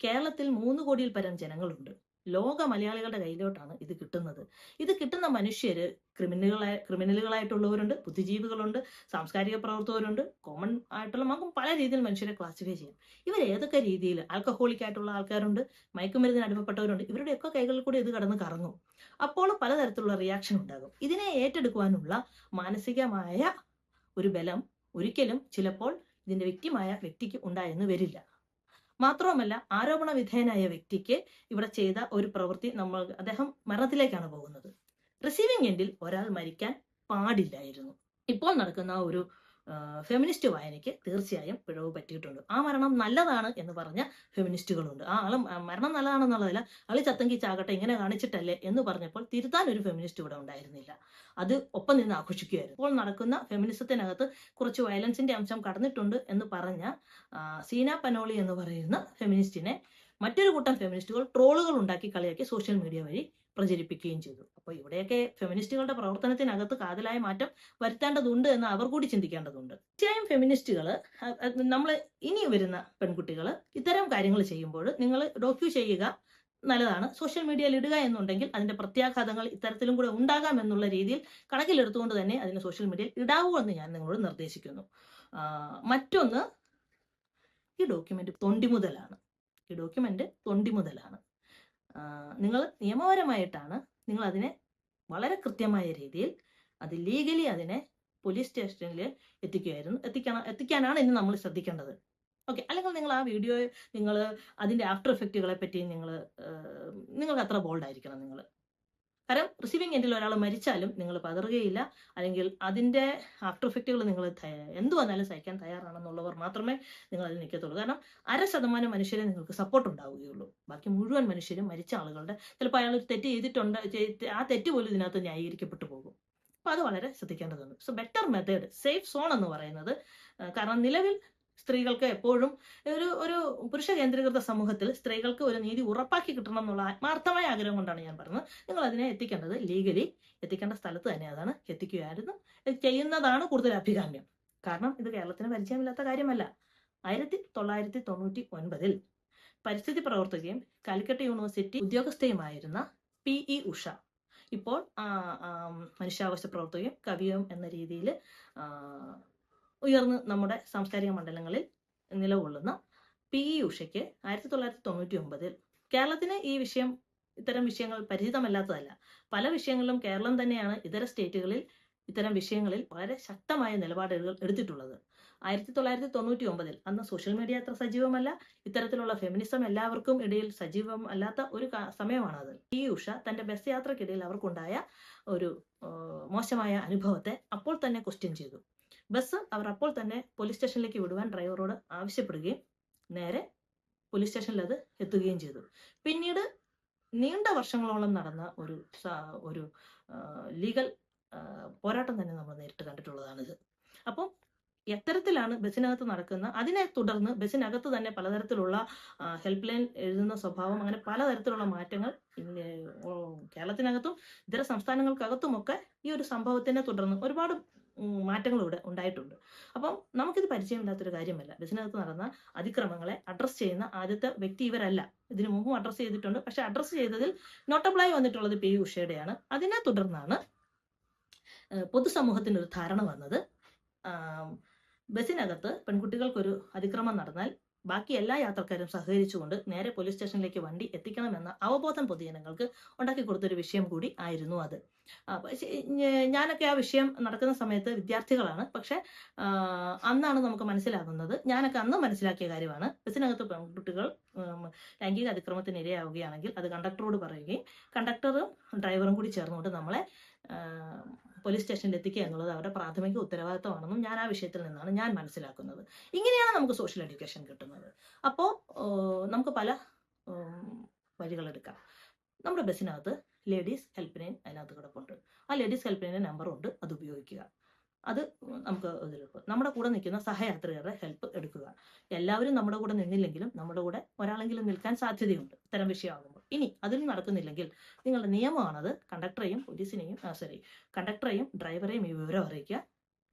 കേരളത്തിൽ 3 കോടിയിൽ പരം ജനങ്ങളുണ്ട്. ലോക മലയാളികളുടെ കയ്യിലോട്ടാണ് ഇത് കിട്ടുന്നത്. ഇത് കിട്ടുന്ന മനുഷ്യര് ക്രിമിനലുകളായിട്ടുള്ളവരുണ്ട്, ബുദ്ധിജീവികളുണ്ട്, സാംസ്കാരിക പ്രവർത്തകരുണ്ട്, കോമൺ ആയിട്ടുള്ള നമുക്ക് പല രീതിയിൽ മനുഷ്യരെ ക്ലാസിഫൈ ചെയ്യാം. ഇവർ ഏതൊക്കെ രീതിയിൽ ആൽക്കഹോളിക് ആയിട്ടുള്ള ആൾക്കാരുണ്ട്, മയക്കുമരുന്നിന് അടിമപ്പെട്ടവരുണ്ട്, ഇവരുടെയൊക്കെ കൈകളിൽ കൂടി ഇത് കടന്ന് കറങ്ങും. അപ്പോൾ പലതരത്തിലുള്ള റിയാക്ഷൻ ഉണ്ടാകും. ഇതിനെ ഏറ്റെടുക്കുവാനുള്ള മാനസികമായ ഒരു ബലം ഒരിക്കലും ചിലപ്പോൾ ഇതിന്റെ വ്യക്തിമായ വ്യക്തിക്ക് ഉണ്ടായെന്ന് വരില്ല. മാത്രവുമല്ല, ആരോപണ വിധേയനായ വ്യക്തിക്ക് ഇവിടെ ചെയ്ത ഒരു പ്രവൃത്തി അദ്ദേഹം മരണത്തിലേക്കാണ് പോകുന്നത്. റിസീവിംഗ് എൻഡിൽ ഒരാൾ മരിക്കാൻ പാടില്ലായിരുന്നു. ഇപ്പോൾ നടക്കുന്ന ഒരു ഫെമിനിസ്റ്റ് വായനയ്ക്ക് തീർച്ചയായും പിഴവ് പറ്റിയിട്ടുണ്ട്. ആ മരണം നല്ലതാണ് എന്ന് പറഞ്ഞ ഫെമിനിസ്റ്റുകളുണ്ട്. ആ ആള് മരണം നല്ലതാണെന്നുള്ളതല്ല, ആള് ചത്തെങ്കിൽ ചാകട്ടെ, ഇങ്ങനെ കാണിച്ചിട്ടല്ലേ എന്ന് പറഞ്ഞപ്പോൾ തിരുത്താൻ ഒരു ഫെമിനിസ്റ്റ് ഇവിടെ ഉണ്ടായിരുന്നില്ല. അത് ഒപ്പം നിന്ന് ആഘോഷിക്കുകയായിരുന്നു. ഇപ്പോൾ നടക്കുന്ന ഫെമിനിസത്തിനകത്ത് കുറച്ച് വയലൻസിന്റെ അംശം കടന്നിട്ടുണ്ട് എന്ന് പറഞ്ഞ സീന പനോളി എന്ന് പറയുന്ന ഫെമിനിസ്റ്റിനെ മറ്റൊരു കൂട്ടം ഫെമിനിസ്റ്റുകൾ ട്രോളുകൾ ഉണ്ടാക്കി കളിയാക്കി സോഷ്യൽ മീഡിയ വഴി പ്രചരിപ്പിക്കുകയും ചെയ്തു. അപ്പോൾ ഇവിടെയൊക്കെ ഫെമിനിസ്റ്റുകളുടെ പ്രവർത്തനത്തിനകത്ത് കാതലായ മാറ്റം വരുത്തേണ്ടതുണ്ട് എന്ന് അവർ കൂടി ചിന്തിക്കേണ്ടതുണ്ട്. തീർച്ചയായും ഫെമിനിസ്റ്റുകൾ, നമ്മൾ ഇനി വരുന്ന പെൺകുട്ടികൾ ഇത്തരം കാര്യങ്ങൾ ചെയ്യുമ്പോൾ നിങ്ങൾ ഡോക്യു ചെയ്യുക നല്ലതാണ്. സോഷ്യൽ മീഡിയയിൽ ഇടുക എന്നുണ്ടെങ്കിൽ അതിന്റെ പ്രത്യാഘാതങ്ങൾ ഇത്തരത്തിലും കൂടെ ഉണ്ടാകാം എന്നുള്ള രീതിയിൽ കണക്കിലെടുത്തുകൊണ്ട് തന്നെ അതിന് സോഷ്യൽ മീഡിയയിൽ ഇടാവൂ എന്ന് ഞാൻ നിങ്ങളോട് നിർദ്ദേശിക്കുന്നു. മറ്റൊന്ന്, ഈ ഡോക്യുമെന്റ് തൊണ്ടിമുതലാണ്. നിങ്ങൾ നിയമപരമായിട്ടാണ് നിങ്ങൾ അതിനെ വളരെ കൃത്യമായ രീതിയിൽ അത് ലീഗലി അതിനെ പോലീസ് സ്റ്റേഷനിൽ എത്തിക്കാനാണ് ഇന്ന് നമ്മൾ ശ്രദ്ധിക്കേണ്ടത്. ഓക്കെ, അല്ലെങ്കിൽ നിങ്ങൾ ആ വീഡിയോ നിങ്ങൾ അതിന്റെ ആഫ്റ്റർ എഫക്റ്റുകളെ പറ്റി നിങ്ങൾക്ക് അത്ര ബോൾഡ് ആയിരിക്കണം നിങ്ങൾ. കാരണം റിസീവിംഗ് എൻഡിൽ ഒരാൾ മരിച്ചാലും നിങ്ങൾ പതറുകയില്ല, അല്ലെങ്കിൽ അതിന്റെ ആഫ്റ്റർ എഫക്റ്റുകൾ നിങ്ങൾ എന്തു വന്നാലും സഹിക്കാൻ തയ്യാറാണെന്നുള്ളവർ മാത്രമേ നിങ്ങൾ അതിൽ നിൽക്കത്തുള്ളൂ. കാരണം 0.5% മനുഷ്യരെ നിങ്ങൾക്ക് സപ്പോർട്ട് ഉണ്ടാവുകയുള്ളൂ. ബാക്കി മുഴുവൻ മനുഷ്യരും മരിച്ച ആളുകളുടെ, ചിലപ്പോൾ അയാൾ ഒരു തെറ്റ് ചെയ്തിട്ടുണ്ട്, ആ തെറ്റ് പോലും ഇതിനകത്ത് ന്യായീകരിക്കപ്പെട്ടു പോകും. അപ്പൊ അത് വളരെ ശ്രദ്ധിക്കേണ്ടതുണ്ട്. So better method, safe zone എന്ന് പറയുന്നത്, കാരണം നിലവിൽ സ്ത്രീകൾക്ക് എപ്പോഴും ഒരു പുരുഷ കേന്ദ്രീകൃത സമൂഹത്തിൽ സ്ത്രീകൾക്ക് ഒരു നീതി ഉറപ്പാക്കി കിട്ടണം എന്നുള്ള ആത്മാർത്ഥമായ ആഗ്രഹം കൊണ്ടാണ് ഞാൻ പറഞ്ഞത്, നിങ്ങൾ അതിനെ എത്തിക്കേണ്ടത് ലീഗലി എത്തിക്കേണ്ട സ്ഥലത്ത് തന്നെ അതാണ് എത്തിക്കുകയായിരുന്നു ചെയ്യുന്നതാണ് കൂടുതൽ അഭികാമ്യം. കാരണം ഇത് കേരളത്തിന് പരിചയമില്ലാത്ത കാര്യമല്ല. 1999 പരിസ്ഥിതി പ്രവർത്തകയും കാലിക്കറ്റ് യൂണിവേഴ്സിറ്റി ഉദ്യോഗസ്ഥയുമായിരുന്ന PE ഉഷ, ഇപ്പോൾ മനുഷ്യാവകാശ പ്രവർത്തകയും കവിയും എന്ന രീതിയിൽ ഉയർന്ന് നമ്മുടെ സാംസ്കാരിക മണ്ഡലങ്ങളിൽ നിലകൊള്ളുന്ന PE ഉഷയ്ക്ക് 1999 കേരളത്തിന് ഇത്തരം വിഷയങ്ങൾ പരിചിതമല്ലാത്തതല്ല. പല വിഷയങ്ങളിലും കേരളം തന്നെയാണ് ഇതര സ്റ്റേറ്റുകളിൽ ഇത്തരം വിഷയങ്ങളിൽ വളരെ ശക്തമായ നിലപാടുകൾ എടുത്തിട്ടുള്ളത്. 1999 അന്ന് സോഷ്യൽ മീഡിയ അത്ര സജീവമല്ല, ഇത്തരത്തിലുള്ള ഫെമിനിസം എല്ലാവർക്കും ഇടയിൽ സജീവം അല്ലാത്ത ഒരു സമയമാണത്. PE ഉഷ തന്റെ ബസ് യാത്രക്കിടയിൽ അവർക്കുണ്ടായ ഒരു മോശമായ അനുഭവത്തെ അപ്പോൾ തന്നെ ക്വസ്റ്റ്യൻ ചെയ്തു. ബസ് അവർ അപ്പോൾ തന്നെ പോലീസ് സ്റ്റേഷനിലേക്ക് വിടുവാൻ ഡ്രൈവറോട് ആവശ്യപ്പെടുകയും നേരെ പോലീസ് സ്റ്റേഷനിൽ അത് എത്തുകയും ചെയ്തു. പിന്നീട് നീണ്ട വർഷങ്ങളോളം നടന്ന ഒരു ലീഗൽ പോരാട്ടം തന്നെ നമ്മൾ നേരിട്ട് കണ്ടിട്ടുള്ളതാണിത്. അപ്പം എത്തരത്തിലാണ് ബസ്സിനകത്ത് നടക്കുന്ന, അതിനെ തുടർന്ന് ബസ്സിനകത്ത് തന്നെ പലതരത്തിലുള്ള ഹെൽപ്പ് ലൈൻ എഴുതുന്ന സ്വഭാവം, അങ്ങനെ പലതരത്തിലുള്ള മാറ്റങ്ങൾ കേരളത്തിനകത്തും ഇതര സംസ്ഥാനങ്ങൾക്കകത്തുമൊക്കെ ഈ ഒരു സംഭവത്തിനെ തുടർന്ന് ഒരുപാട് മാറ്റങ്ങൾ ഇവിടെ ഉണ്ടായിട്ടുണ്ട്. അപ്പം നമുക്കിത് പരിചയമില്ലാത്തൊരു കാര്യമല്ല. ബസ്സിനകത്ത് നടന്ന അതിക്രമങ്ങളെ അഡ്രസ് ചെയ്യുന്ന ആദ്യത്തെ വ്യക്തി ഇവരല്ല. ഇതിനു മുമ്പും അഡ്രസ് ചെയ്തിട്ടുണ്ട്, പക്ഷെ അഡ്രസ് ചെയ്തതിൽ നോട്ടബിളായി വന്നിട്ടുള്ളത് PE ഉഷയുടെയാണ്. അതിനെ തുടർന്നാണ് പൊതുസമൂഹത്തിന് ഒരു ധാരണ വന്നത്, ബസ്സിനകത്ത് പെൺകുട്ടികൾക്കൊരു അതിക്രമം നടന്നാൽ ബാക്കി എല്ലാ യാത്രക്കാരും സഹകരിച്ചുകൊണ്ട് നേരെ പോലീസ് സ്റ്റേഷനിലേക്ക് വണ്ടി എത്തിക്കണമെന്ന അവബോധം പൊതുജനങ്ങൾക്ക് ഉണ്ടാക്കി കൊടുത്തൊരു വിഷയം കൂടി ആയിരുന്നു അത്. ഞാനൊക്കെ ആ വിഷയം നടക്കുന്ന സമയത്ത് വിദ്യാർത്ഥികളാണ്, പക്ഷെ അന്നാണ് നമുക്ക് മനസ്സിലാകുന്നത്, ഞാനൊക്കെ അന്ന് മനസ്സിലാക്കിയ കാര്യമാണ്, ബസ്സിനകത്ത് പെൺകുട്ടികൾ ലൈംഗിക അതിക്രമത്തിന് ഇരയാവുകയാണെങ്കിൽ അത് കണ്ടക്ടറോട് പറയുകയും കണ്ടക്ടറും ഡ്രൈവറും കൂടി ചേർന്നുകൊണ്ട് നമ്മളെ പോലീസ് സ്റ്റേഷനിൽ എത്തിക്കുക എന്നുള്ളത് അവരുടെ പ്രാഥമിക ഉത്തരവാദിത്തമാണെന്നും ഞാൻ ആ വിഷയത്തിൽ നിന്നാണ് ഞാൻ മനസ്സിലാക്കുന്നത്. ഇങ്ങനെയാണ് നമുക്ക് സോഷ്യൽ എഡ്യൂക്കേഷൻ കിട്ടുന്നത്. അപ്പോൾ നമുക്ക് പല വഴികളെടുക്കാം. നമ്മുടെ ബസ്സിനകത്ത് ലേഡീസ് ഹെൽപ്പ് ലൈൻ അതിനകത്ത് കിടപ്പുണ്ട്. ആ ലേഡീസ് ഹെൽപ്പ് ലൈനിന്റെ നമ്പറുണ്ട്, അത് ഉപയോഗിക്കുക. അത് നമുക്ക് നമ്മുടെ കൂടെ നിൽക്കുന്ന സഹയാത്രികരുടെ ഹെൽപ്പ് എടുക്കുക. എല്ലാവരും നമ്മുടെ കൂടെ നിന്നില്ലെങ്കിലും നമ്മുടെ കൂടെ ഒരാളെങ്കിലും നിൽക്കാൻ സാധ്യതയുണ്ട് ഇത്തരം വിഷയമാകുമ്പോൾ. ഇനി അതിൽ നടക്കുന്നില്ലെങ്കിൽ നിങ്ങളുടെ നിയമമാണത്, കണ്ടക്ടറെയും ഡ്രൈവറെയും ഈ വിവരം അറിയിക്കുക.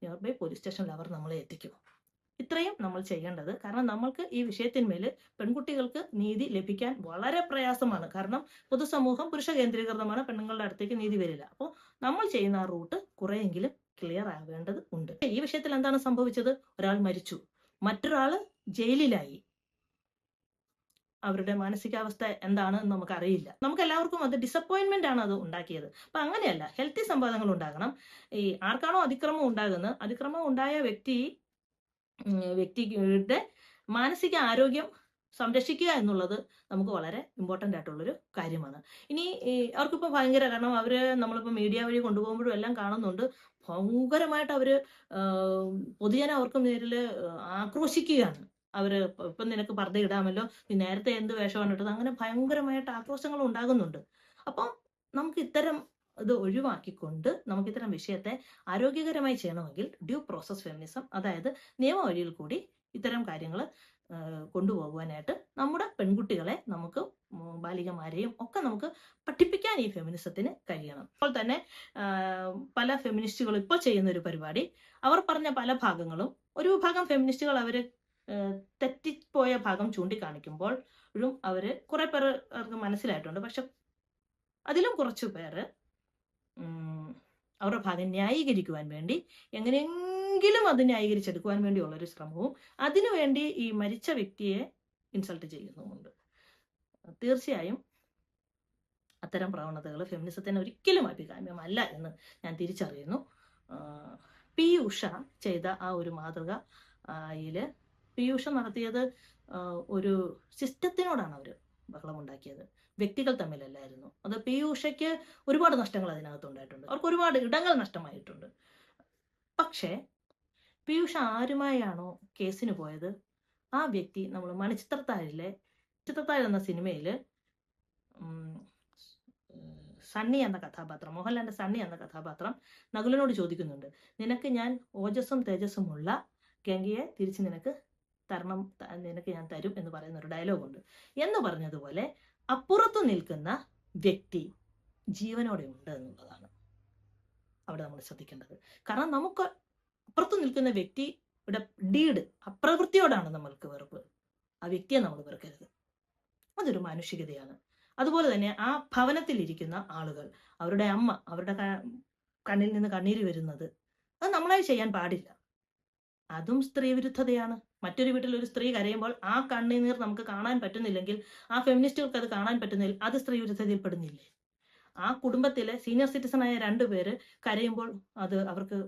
നിയർ ബൈ പോലീസ് സ്റ്റേഷനിൽ അവർ നമ്മളെ എത്തിക്കും. ഇത്രയും നമ്മൾ ചെയ്യേണ്ടത്. കാരണം നമ്മൾക്ക് ഈ വിഷയത്തിന്മേൽ പെൺകുട്ടികൾക്ക് നീതി ലഭിക്കാൻ വളരെ പ്രയാസമാണ്. കാരണം പൊതുസമൂഹം പുരുഷ കേന്ദ്രീകൃതമാണ്, പെണ്ണുങ്ങളുടെ അടുത്തേക്ക് നീതി വരില്ല. അപ്പോൾ നമ്മൾ ചെയ്യുന്ന ആ റൂട്ട് കുറെയെങ്കിലും ക്ലിയർ ആവേണ്ടത് ഉണ്ട്. ഈ വിഷയത്തിൽ എന്താണ് സംഭവിച്ചത്? ഒരാൾ മരിച്ചു, മറ്റൊരാള് ജയിലിലായി. അവരുടെ മാനസികാവസ്ഥ എന്താണെന്ന് നമുക്കറിയില്ല. നമുക്ക് എല്ലാവർക്കും അത് ഡിസപ്പോയിന്റ്മെന്റ് ആണ് അത് ഉണ്ടാക്കിയത്. അപ്പൊ അങ്ങനെയല്ല, ഹെൽത്തി സംവാദങ്ങൾ ഉണ്ടാകണം. ഈ ആർക്കാണോ അതിക്രമം ഉണ്ടാകുന്നത്, അതിക്രമം ഉണ്ടായ വ്യക്തിയുടെ മാനസിക ആരോഗ്യം സംരക്ഷിക്കുക എന്നുള്ളത് നമുക്ക് വളരെ ഇമ്പോർട്ടന്റ് ആയിട്ടുള്ളൊരു കാര്യമാണ്. ഇനി അവർക്കിപ്പോൾ ഭയങ്കര, കാരണം അവര് നമ്മളിപ്പോൾ മീഡിയ വഴി കൊണ്ടുപോകുമ്പോഴും എല്ലാം കാണുന്നുണ്ട്, ഭയങ്കരമായിട്ട് അവര് പൊതുജനം അവർക്ക് നേരിൽ ആക്രോശിക്കുകയാണ്. അവര് ഇപ്പം നിനക്ക് പർദ്ദ ഇടാമല്ലോ, നീ നേരത്തെ എന്ത് വേഷമാണ് ഇട്ടത്, അങ്ങനെ ഭയങ്കരമായിട്ട് ആക്രോശങ്ങൾ ഉണ്ടാകുന്നുണ്ട്. അപ്പം നമുക്ക് ഇത്തരം ഇത് ഒഴിവാക്കിക്കൊണ്ട് നമുക്ക് ഇത്തരം വിഷയത്തെ ആരോഗ്യകരമായി ചെയ്യണമെങ്കിൽ ഡ്യൂ പ്രോസസ് ഫെമിനിസം, അതായത് നിയമവഴിയിൽ കൂടി ഇത്തരം കാര്യങ്ങൾ കൊണ്ടുപോകുവാനായിട്ട് നമ്മുടെ പെൺകുട്ടികളെ, നമുക്ക് ബാലികമാരെയും ഒക്കെ നമുക്ക് പഠിപ്പിക്കാൻ ഈ ഫെമിനിസത്തിന് കഴിയണം. അപ്പോൾ തന്നെ പല ഫെമിനിസ്റ്റുകളും ഇപ്പോൾ ചെയ്യുന്ന ഒരു പരിപാടി, അവർ പറഞ്ഞ പല ഭാഗങ്ങളും ഒരു വിഭാഗം ഫെമിനിസ്റ്റുകൾ അവര് തെറ്റിപ്പോയ ഭാഗം ചൂണ്ടിക്കാണിക്കുമ്പോഴും അവര് കുറെ പേർക്ക് മനസ്സിലായിട്ടുണ്ട്. പക്ഷെ അതിലും കുറച്ചു പേര് അവരുടെ ഭാഗം ന്യായീകരിക്കുവാൻ വേണ്ടി, എങ്ങനെയെങ്കിലും അത് ന്യായീകരിച്ചെടുക്കുവാൻ വേണ്ടിയുള്ള ഒരു ശ്രമവും, അതിനുവേണ്ടി ഈ മരിച്ച വ്യക്തിയെ ഇൻസൾട്ട് ചെയ്യുന്നുമുണ്ട്. തീർച്ചയായും അത്തരം പ്രവണതകൾ ഫെമിനിസത്തിന് ഒരിക്കലും അഭികാമ്യമല്ല എന്ന് ഞാൻ തിരിച്ചറിയുന്നു. പി ഉഷ ചെയ്ത ആ ഒരു മാതൃക പി ഉഷ നടത്തിയത് ഒരു സിസ്റ്റത്തിനോടാണ് അവർ ബഹളമുണ്ടാക്കിയത്, വ്യക്തികൾ തമ്മിലല്ലായിരുന്നു. അത് പി ഉഷയ്ക്ക് ഒരുപാട് നഷ്ടങ്ങൾ അതിനകത്ത് ഉണ്ടായിട്ടുണ്ട്, അവർക്ക് ഒരുപാട് ഇടങ്ങൾ നഷ്ടമായിട്ടുണ്ട്. പക്ഷേ പി ഉഷ ആരുമായാണോ കേസിന് പോയത്, ആ വ്യക്തി നമ്മൾ മണിച്ചിത്രത്താഴിലെ എന്ന സിനിമയിൽ സണ്ണി എന്ന കഥാപാത്രം, മോഹൻലാലിന്റെ സണ്ണി എന്ന കഥാപാത്രം നകുലനോട് ചോദിക്കുന്നുണ്ട്, നിനക്ക് ഞാൻ ഓജസ്സും തേജസ്സുമുള്ള ഗംഗയെ തിരിച്ച് നിനക്ക് ഞാൻ തരും എന്ന് പറയുന്ന ഒരു ഡയലോഗുണ്ട്. എന്ന് പറഞ്ഞതുപോലെ അപ്പുറത്തു നിൽക്കുന്ന വ്യക്തി ജീവനോടെ ഉണ്ട് എന്നുള്ളതാണ് അവിടെ നമ്മൾ ശ്രദ്ധിക്കേണ്ടത്. കാരണം നമുക്ക് അപ്പുറത്തു നിൽക്കുന്ന വ്യക്തിയുടെ ഡീഡ്, അപ്രവൃത്തിയോടാണ് നമ്മൾക്ക് വെറുപ്പ്. ആ വ്യക്തിയെ നമ്മൾ വെറുക്കരുത്. അതൊരു മാനുഷികതയാണ്. അതുപോലെ തന്നെ ആ ഭവനത്തിലിരിക്കുന്ന ആളുകൾ, അവരുടെ അമ്മ, അവരുടെ കണ്ണിൽ നിന്ന് കണ്ണീര് വരുന്നത്, അത് നമ്മളായി ചെയ്യാൻ പാടില്ല. അതും സ്ത്രീ വിരുദ്ധതയാണ്. മറ്റൊരു വീട്ടിൽ ഒരു സ്ത്രീ കരയുമ്പോൾ ആ കണ്ണീർ നമുക്ക് കാണാൻ പറ്റുന്നില്ലെങ്കിൽ, ആ ഫെമിനിസ്റ്റുകൾക്ക് അത് കാണാൻ പറ്റുന്നില്ല, അത് സ്ത്രീ വിരുദ്ധതയിൽ പെടുന്നില്ലേ? ആ കുടുംബത്തിലെ സീനിയർ സിറ്റിസൺ ആയ 2 പേര് കരയുമ്പോൾ അത് അവർക്ക്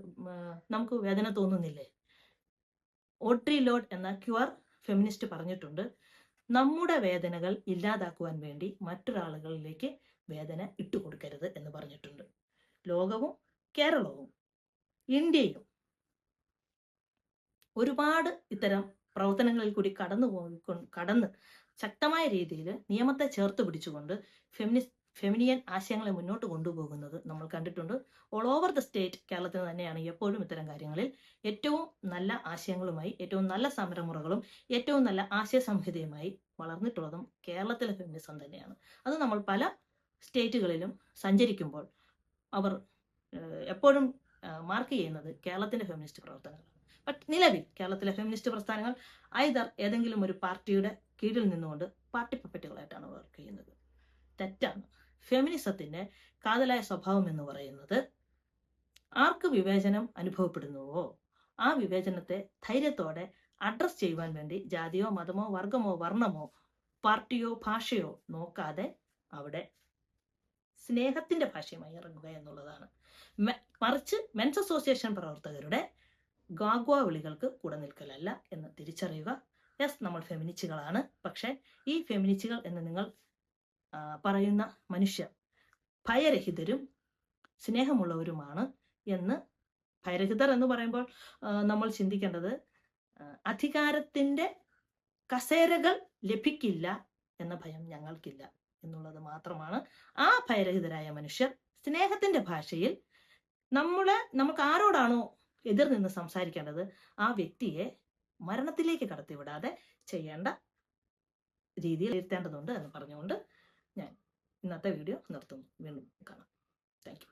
നമുക്ക് വേദന തോന്നുന്നില്ലേ? ഓഡ്രി ലോഡ് എന്ന ക്യൂർ ഫെമിനിസ്റ്റ് പറഞ്ഞിട്ടുണ്ട്, നമ്മുടെ വേദനകൾ ഇല്ലാതാക്കുവാൻ വേണ്ടി മറ്റൊരാളുകളിലേക്ക് വേദന ഇട്ടുകൊടുക്കരുത് എന്ന് പറഞ്ഞിട്ടുണ്ട്. ലോകവും കേരളവും ഇന്ത്യയും ഒരുപാട് ഇത്തരം പ്രവർത്തനങ്ങളിൽ കൂടി കടന്ന് ശക്തമായ രീതിയിൽ നിയമത്തെ ചേർത്ത് പിടിച്ചുകൊണ്ട് ഫെമിനിയൻ ആശയങ്ങളെ മുന്നോട്ട് കൊണ്ടുപോകുന്നത് നമ്മൾ കണ്ടിട്ടുണ്ട്. ഓൾ ഓവർ ദ സ്റ്റേറ്റ് കേരളത്തിൽ തന്നെയാണ് എപ്പോഴും ഇത്തരം കാര്യങ്ങളിൽ ഏറ്റവും നല്ല ആശയങ്ങളുമായി, ഏറ്റവും നല്ല സമരമുറകളും, ഏറ്റവും നല്ല ആശയ സംഹിതയുമായി വളർന്നിട്ടുള്ളതും കേരളത്തിലെ ഫെമിനിസം തന്നെയാണ്. അത് നമ്മൾ പല സ്റ്റേറ്റുകളിലും സഞ്ചരിക്കുമ്പോൾ അവർ എപ്പോഴും മാർക്ക് ചെയ്യുന്നത് കേരളത്തിന്റെ ഫെമിനിസ്റ്റ് പ്രവർത്തനങ്ങളാണ്. ബട്ട് നിലവിൽ കേരളത്തിലെ ഫെമിനിസ്റ്റ് പ്രസ്ഥാനങ്ങൾ ഏതെങ്കിലും ഒരു പാർട്ടിയുടെ കീഴിൽ നിന്നുകൊണ്ട് പാർട്ടി പപ്പറ്റുകളായിട്ടാണ് വർക്ക് ചെയ്യുന്നത്. തെറ്റാണ്. ഫെമിനിസത്തിന്റെ കാതലായ സ്വഭാവം എന്ന് പറയുന്നത്, ആർക്ക് വിവേചനം അനുഭവപ്പെടുന്നുവോ ആ വിവേചനത്തെ ധൈര്യത്തോടെ അഡ്രസ് ചെയ്യുവാൻ വേണ്ടി ജാതിയോ മതമോ വർഗമോ വർണ്ണമോ പാർട്ടിയോ ഭാഷയോ നോക്കാതെ അവിടെ സ്നേഹത്തിന്റെ ഭാഷയുമായി ഇറങ്ങുക എന്നുള്ളതാണ്. മറിച്ച് മെൻസ് അസോസിയേഷൻ പ്രവർത്തകരുടെ ഗാഗ്വ വിളികൾക്ക് കൂടെ നിൽക്കലല്ല എന്ന് തിരിച്ചറിയുക. യെസ്, നമ്മൾ ഫെമിനിസ്റ്റുകളാണ്, പക്ഷെ ഈ ഫെമിനിസ്റ്റുകൾ എന്ന് നിങ്ങൾ പറയുന്ന മനുഷ്യർ ഭയരഹിതരും സ്നേഹമുള്ളവരുമാണ് എന്ന്. ഭയരഹിതർ എന്ന് പറയുമ്പോൾ നമ്മൾ ചിന്തിക്കേണ്ടത് അധികാരത്തിന്റെ കസേരകൾ ലഭിക്കില്ല എന്ന ഭയം ഞങ്ങൾക്കില്ല എന്നുള്ളത് മാത്രമാണ്. ആ ഭയരഹിതരായ മനുഷ്യർ സ്നേഹത്തിന്റെ ഭാഷയിൽ നമുക്ക് ആരോടാണോ എതിർ നിന്ന് സംസാരിക്കേണ്ടത് ആ വ്യക്തിയെ മരണത്തിലേക്ക് കടത്തിവിടാതെ ചെയ്യേണ്ട രീതിയിൽ ഇരുത്തേണ്ടതുണ്ട് എന്ന് പറഞ്ഞുകൊണ്ട് ഞാൻ ഇന്നത്തെ വീഡിയോ നിർത്തുന്നു. വീണ്ടും കാണാം. Thank you.